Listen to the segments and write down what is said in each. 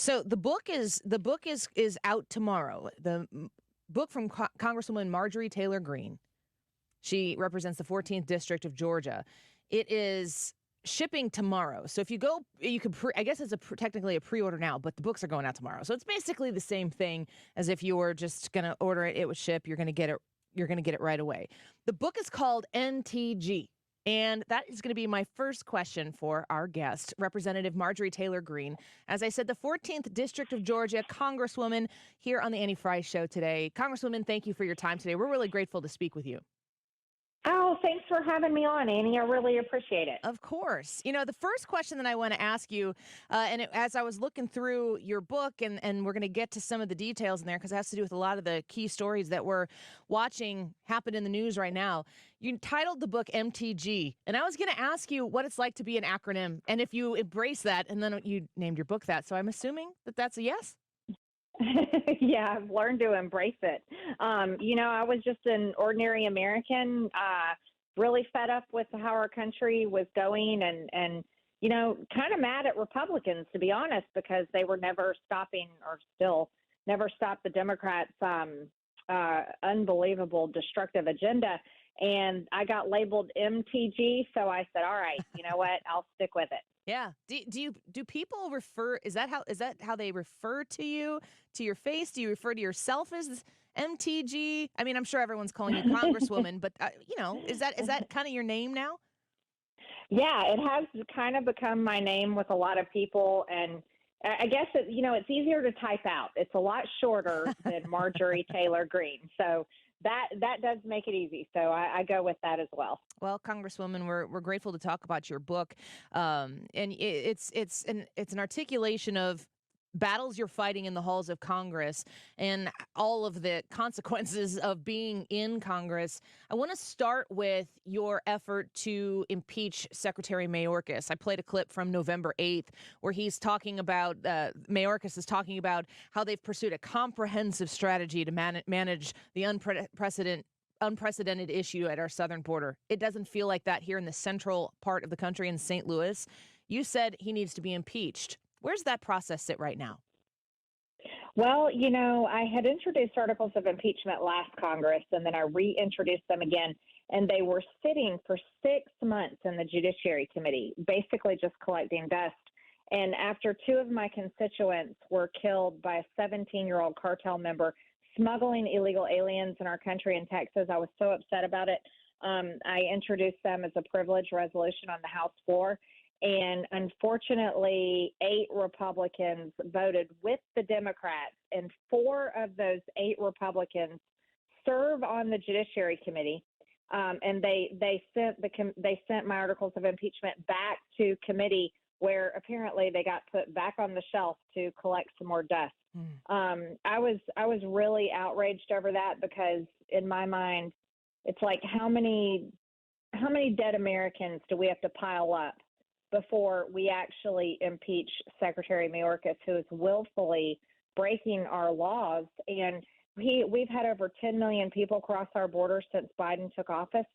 So the book is out tomorrow. The book from Congresswoman Marjorie Taylor Greene. She represents the 14th district of Georgia. It is shipping tomorrow. So if you go, you could. I guess it's technically a pre-order now, but the books are going out tomorrow. So it's basically the same thing as if you were just going to order it. It would ship. You're going to get it. You're going to get it right away. The book is called MTG. And that is going to be my first question for our guest, Representative Marjorie Taylor Greene. As I said, the 14th District of Georgia Congresswoman here on the Annie Frey Show today. Congresswoman, thank you for your time today. We're really grateful to speak with you. Oh, thanks for having me on, Annie. I really appreciate it. Of course. You know, the first question that I want to ask you, as I was looking through your book, and we're going to get to some of the details in there because it has to do with a lot of the key stories that we're watching happen in the news right now. You titled the book MTG, and I was going to ask you what it's like to be an acronym and if you embrace that, and then you named your book that. So I'm assuming that that's a yes? Yeah, I've learned to embrace it. I was just an ordinary American, really fed up with how our country was going and kind of mad at Republicans, to be honest, because they were never stopping or still never stopped the Democrats' unbelievable destructive agenda. And I got labeled MTG, so I said, all right, you know what, I'll stick with it. Yeah. Do people refer? Is that how they refer to you, to your face? Do you refer to yourself as MTG? I mean, I'm sure everyone's calling you Congresswoman, but is that kind of your name now? Yeah, it has kind of become my name with a lot of people, and I guess it's easier to type out. It's a lot shorter than Marjorie Taylor Greene, so that does make it easy. So I go with that as well. Well, Congresswoman, we're grateful to talk about your book, and it's an articulation of battles you're fighting in the halls of Congress and all of the consequences of being in Congress. I want to start with your effort to impeach Secretary Mayorkas. I played a clip from November 8th where he's talking about, Mayorkas is talking about how they've pursued a comprehensive strategy to manage the unprecedented issue at our southern border. It doesn't feel like that here in the central part of the country in St. Louis. You said he needs to be impeached. Where's that process sit right now? Well, I had introduced articles of impeachment last Congress, and then I reintroduced them again, and they were sitting for 6 months in the Judiciary Committee, basically just collecting dust. And after 2 of my constituents were killed by a 17-year-old cartel member smuggling illegal aliens in our country in Texas, I was so upset about it. I introduced them as a privilege resolution on the House floor. And unfortunately, 8 Republicans voted with the Democrats, and 4 of those 8 Republicans serve on the Judiciary Committee. And they sent my articles of impeachment back to committee, where apparently they got put back on the shelf to collect some more dust. I was really outraged over that because in my mind, it's like how many dead Americans do we have to pile up before we actually impeach Secretary Mayorkas, who is willfully breaking our laws? And we've had over 10 million people cross our border since Biden took office,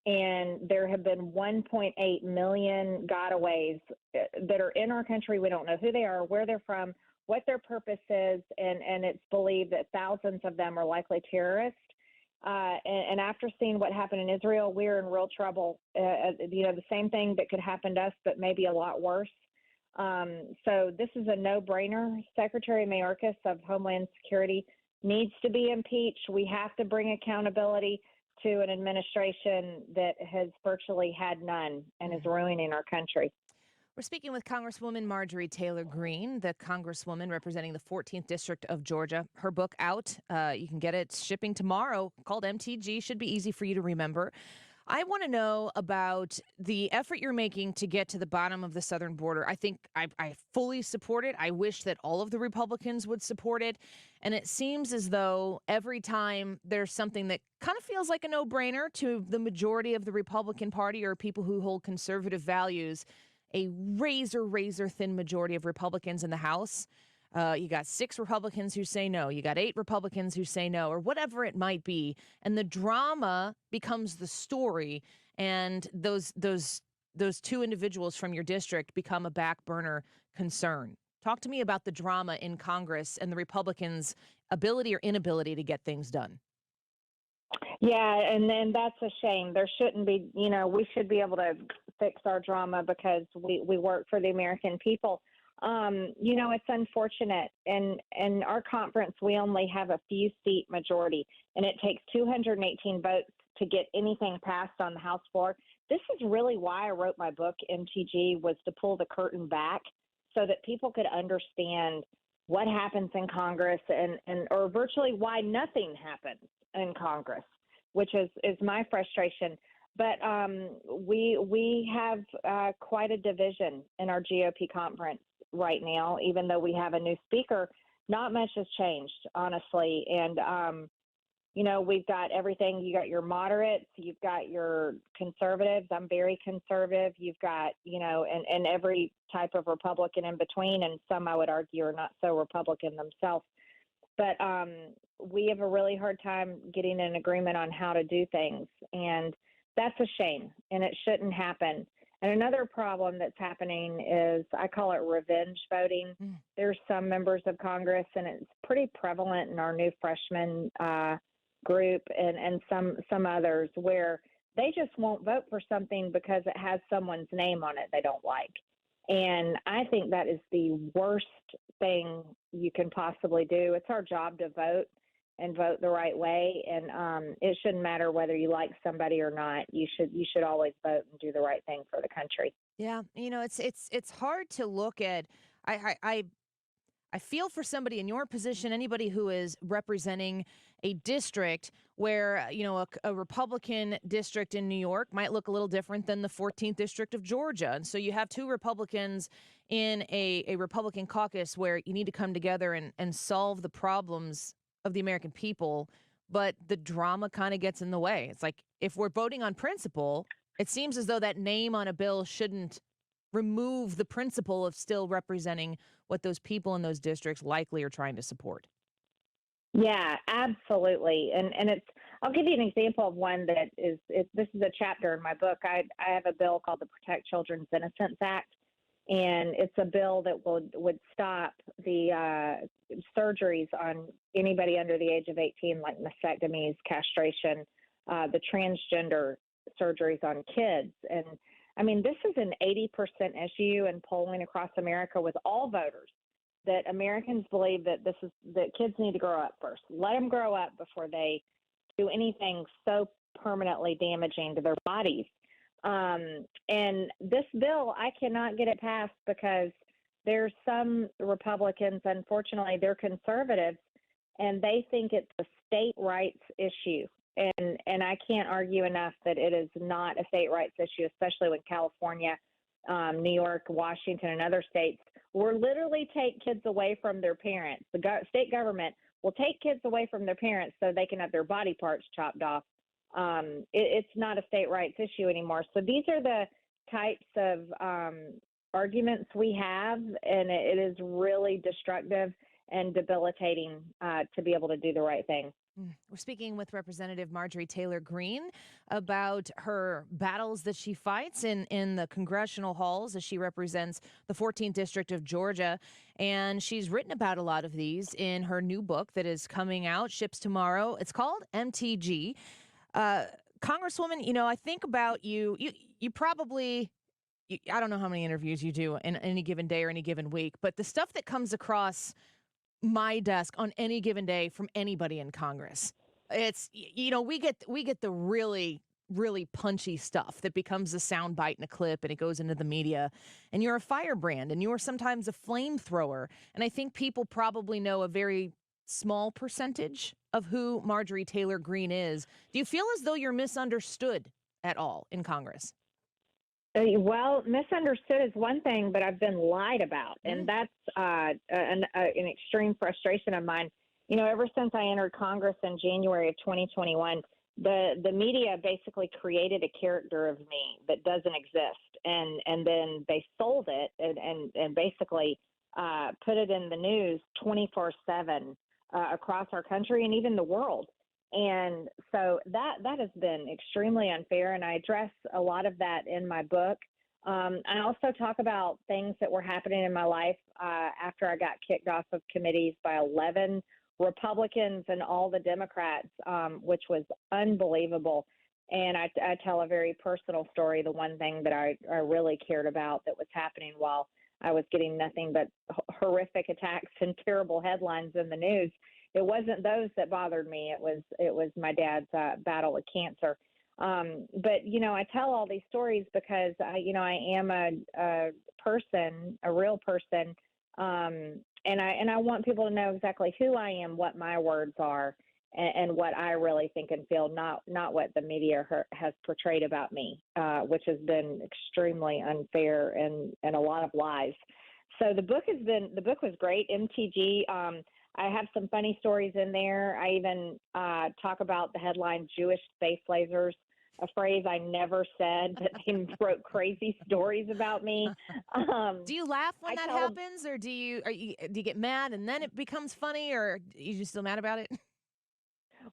and there have been 1.8 million gotaways that are in our country. We don't know who they are, where they're from, what their purpose is, and it's believed that thousands of them are likely terrorists. And after seeing what happened in Israel, we're in real trouble. The same thing that could happen to us, but maybe a lot worse. So this is a no-brainer. Secretary Mayorkas of Homeland Security needs to be impeached. We have to bring accountability to an administration that has virtually had none and is ruining our country. We're speaking with Congresswoman Marjorie Taylor Greene, the Congresswoman representing the 14th District of Georgia. Her book out. You can get it shipping tomorrow, called MTG. Should be easy for you to remember. I want to know about the effort you're making to get to the bottom of the southern border. I think I fully support it. I wish that all of the Republicans would support it. And it seems as though every time there's something that kind of feels like a no-brainer to the majority of the Republican Party or people who hold conservative values, a razor thin majority of Republicans in the House. You got 6 Republicans who say no. You got 8 Republicans who say no, or whatever it might be. And the drama becomes the story. And those 2 individuals from your district become a back burner concern. Talk to me about the drama in Congress and the Republicans' ability or inability to get things done. Yeah, and then that's a shame. There shouldn't be, we should be able to fix our drama because we work for the American people. It's unfortunate. In our conference, we only have a few seat majority, and it takes 218 votes to get anything passed on the House floor. This is really why I wrote my book, MTG, was to pull the curtain back so that people could understand what happens in Congress or virtually why nothing happens in Congress, which is my frustration. But we have quite a division in our GOP conference right now, even though we have a new speaker. Not much has changed, honestly. And, we've got everything. You got your moderates, you've got your conservatives. I'm very conservative. You've got, and every type of Republican in between. And some, I would argue, are not so Republican themselves. But we have a really hard time getting an agreement on how to do things. And that's a shame, and it shouldn't happen. And another problem that's happening is I call it revenge voting. There's some members of Congress, and it's pretty prevalent in our new freshman group and some others, where they just won't vote for something because it has someone's name on it they don't like. And I think that is the worst thing you can possibly do. It's our job to vote and vote the right way. And it shouldn't matter whether you like somebody or not. You should always vote and do the right thing for the country. Yeah, it's hard to look at. I feel for somebody in your position, anybody who is representing a district where, a Republican district in New York might look a little different than the 14th district of Georgia. And so you have two Republicans in a Republican caucus where you need to come together and solve the problems of the American people. But the drama kind of gets in the way. It's like, if we're voting on principle, it seems as though that name on a bill shouldn't remove the principle of still representing what those people in those districts likely are trying to support. Yeah, absolutely. And I'll give you an example of one that this is a chapter in my book. I have a bill called the Protect Children's Innocence Act, and it's a bill that would stop the surgeries on anybody under the age of 18, like mastectomies, castration, the transgender surgeries on kids. And I mean, this is an 80% issue in polling across America with all voters, that Americans believe that kids need to grow up first. Let them grow up before they do anything so permanently damaging to their bodies. And this bill, I cannot get it passed because there's some Republicans, unfortunately, they're conservatives, and they think it's a state rights issue. And I can't argue enough that it is not a state rights issue, especially when California, New York, Washington, and other states will literally take kids away from their parents. The state government will take kids away from their parents so they can have their body parts chopped off. It's not a state rights issue anymore. So these are the types of arguments we have, and it is really destructive and debilitating to be able to do the right thing. We're speaking with Representative Marjorie Taylor Greene about her battles that she fights in the congressional halls as she represents the 14th District of Georgia. And she's written about a lot of these in her new book that is coming out, ships tomorrow. It's called MTG. Congresswoman, I think about you. You probably, I don't know how many interviews you do in any given day or any given week, but the stuff that comes across my desk on any given day from anybody in Congress, it's, we get the really, really punchy stuff that becomes a soundbite and a clip, and it goes into the media. And you're a firebrand, and you're sometimes a flamethrower. And I think people probably know a very small percentage of who Marjorie Taylor Greene is. Do you feel as though you're misunderstood at all in Congress? Well, misunderstood is one thing, but I've been lied about, and that's an extreme frustration of mine. Ever since I entered Congress in January of 2021, the media basically created a character of me that doesn't exist, and then they sold it and basically put it in the news 24/7 across our country and even the world. And so that has been extremely unfair, and I address a lot of that in my book. I also talk about things that were happening in my life after I got kicked off of committees by 11 Republicans and all the Democrats, which was unbelievable. And I tell a very personal story. The one thing that I really cared about that was happening while I was getting nothing but horrific attacks and terrible headlines in the news. It wasn't those that bothered me. It was my dad's battle with cancer. But I tell all these stories because I am a person, a real person, and I want people to know exactly who I am, what my words are, and what I really think and feel, not what the media has portrayed about me, which has been extremely unfair and a lot of lies. So the book was great. MTG. I have some funny stories in there. I even talk about the headline "Jewish space lasers," a phrase I never said, but they wrote crazy stories about me. Do you laugh when I that tell happens, or do you get mad and then it becomes funny, or are you just still mad about it?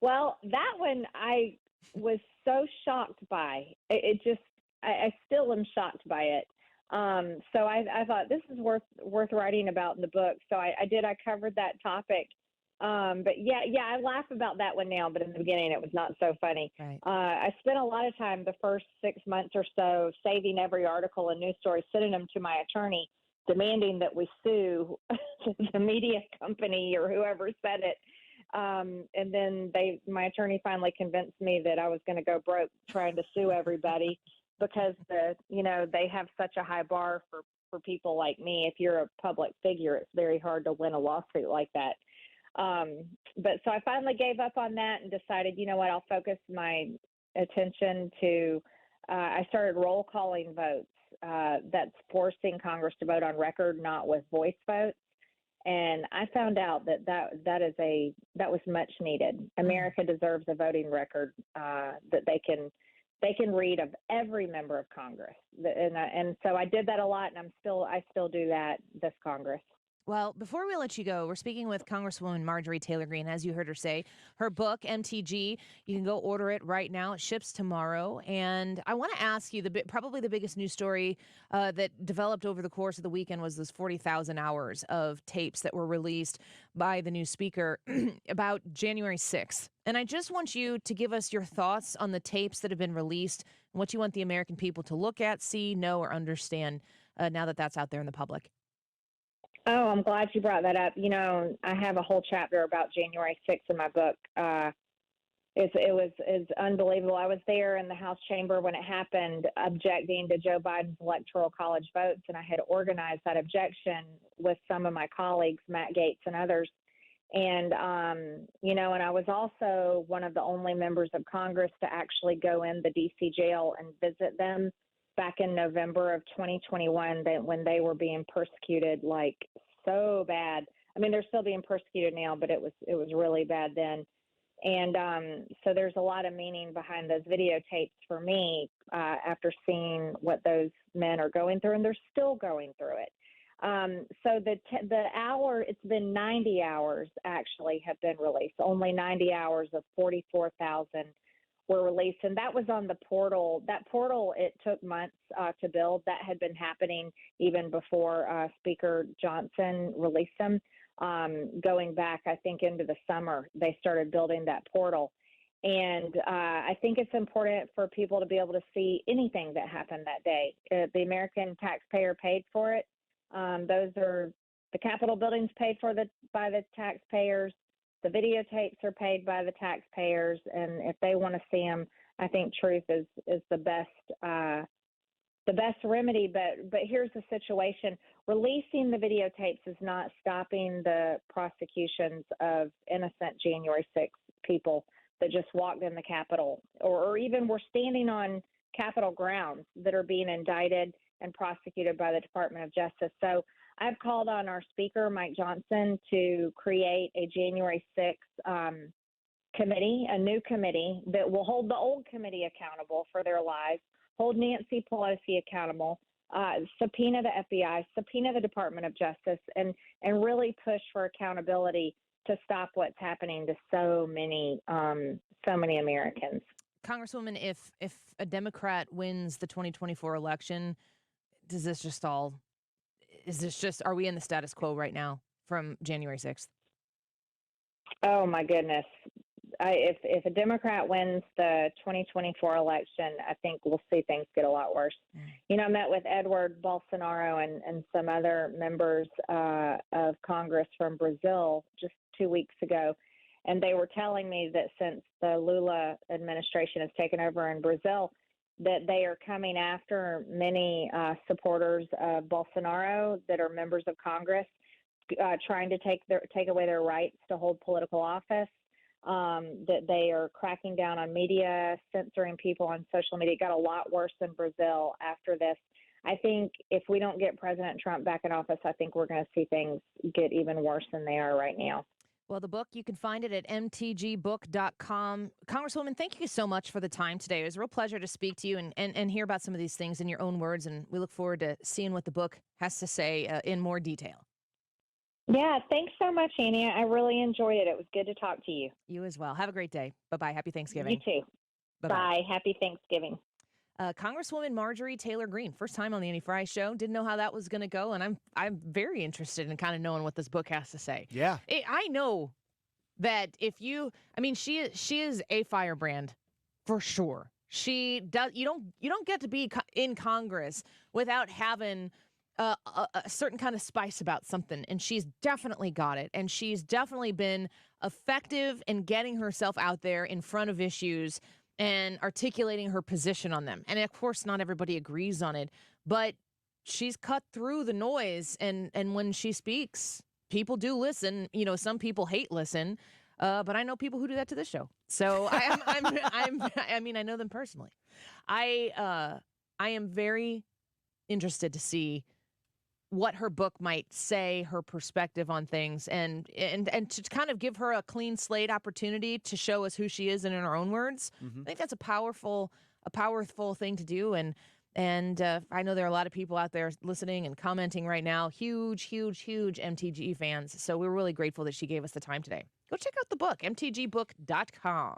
Well, that one I was so shocked by. It just, I still am shocked by it. So I thought this is worth writing about in the book. So I did. I covered that topic. But yeah, I laugh about that one now. But in the beginning, it was not so funny. Right. I spent a lot of time the first 6 months or so saving every article and news story, sending them to my attorney, demanding that we sue the media company or whoever said it. And then my attorney finally convinced me that I was going to go broke trying to sue everybody because they have such a high bar for people like me. If you're a public figure, it's very hard to win a lawsuit like that. But so I finally gave up on that and decided, you know what, I'll focus my attention to, I started roll calling votes. That's forcing Congress to vote on record, not with voice votes. And I found out that was much needed. America deserves a voting record that they can read of every member of Congress. And so I did that a lot, and I still do that this Congress. Well, before we let you go, we're speaking with Congresswoman Marjorie Taylor Greene. As you heard her say, her book, MTG, you can go order it right now. It ships tomorrow. And I want to ask you, probably the biggest news story that developed over the course of the weekend was those 40,000 hours of tapes that were released by the new speaker about January 6th. And I just want you to give us your thoughts on the tapes that have been released and what you want the American people to look at, see, know, or understand now that that's out there in the public. Oh, I'm glad you brought that up. I have a whole chapter about January 6th in my book. It's unbelievable. I was there in the House chamber when it happened, objecting to Joe Biden's electoral college votes, and I had organized that objection with some of my colleagues, Matt Gaetz and others. And, and I was also one of the only members of Congress to actually go in the D.C. jail and visit them back in November of 2021, when they were being persecuted like so bad. I mean, they're still being persecuted now, but it was really bad then. And so there's a lot of meaning behind those videotapes for me after seeing what those men are going through, and they're still going through it. So it's been 90 hours actually have been released. Only 90 hours of 44,000 were released, and that was on the portal. That portal, it took months to build. That had been happening even before Speaker Johnson released them. Going back, I think, into the summer, they started building that portal. And I think it's important for people to be able to see anything that happened that day. The American taxpayer paid for it. The Capitol buildings paid by the taxpayers. The videotapes are paid by the taxpayers, and if they want to see them, I think truth is the best remedy. But here's the situation: releasing the videotapes is not stopping the prosecutions of innocent January 6th people that just walked in the Capitol, or even were standing on Capitol grounds that are being indicted and prosecuted by the Department of Justice. So I've called on our Speaker, Mike Johnson, to create a January 6th committee, a new committee that will hold the old committee accountable for their lies, hold Nancy Pelosi accountable, subpoena the FBI, subpoena the Department of Justice, and really push for accountability to stop what's happening to so many Americans. Congresswoman, if a Democrat wins the 2024 election, does this just all, are we in the status quo right now from January 6th? Oh my goodness. If a Democrat wins the 2024 election, I think we'll see things get a lot worse. I met with Edward Bolsonaro and some other members of Congress from Brazil just 2 weeks ago, and they were telling me that since the Lula administration has taken over in Brazil, that they are coming after many supporters of Bolsonaro that are members of Congress, trying to take away their rights to hold political office. That they are cracking down on media, censoring people on social media. It got a lot worse in Brazil after this. I think if we don't get President Trump back in office, I think we're going to see things get even worse than they are right now. Well, the book, you can find it at mtgbook.com. Congresswoman, thank you so much for the time today. It was a real pleasure to speak to you and hear about some of these things in your own words, and we look forward to seeing what the book has to say in more detail. Yeah, thanks so much, Annie. I really enjoyed it. It was good to talk to you. You as well. Have a great day. Bye-bye. Happy Thanksgiving. You too. Bye-bye. Bye. Happy Thanksgiving. Congresswoman Marjorie Taylor Greene, first time on the Annie Frey Show. Didn't know how that was going to go, and I'm very interested in kind of knowing what this book has to say. Yeah. I know that she is a firebrand for sure. She does. You don't get to be in Congress without having a certain kind of spice about something, and she's definitely got it, and she's definitely been effective in getting herself out there in front of issues and articulating her position on them. And of course, not everybody agrees on it, but she's cut through the noise, and when she speaks, people do listen. Some people hate listen, but I know people who do that to this show. So I know them personally. I am very interested to see what her book might say, her perspective on things, and to kind of give her a clean slate opportunity to show us who she is in her own words. I think that's a powerful thing to do. And I know there are a lot of people out there listening and commenting right now, huge MTG fans. So we're really grateful that she gave us the time today. Go check out the book, mtgbook.com.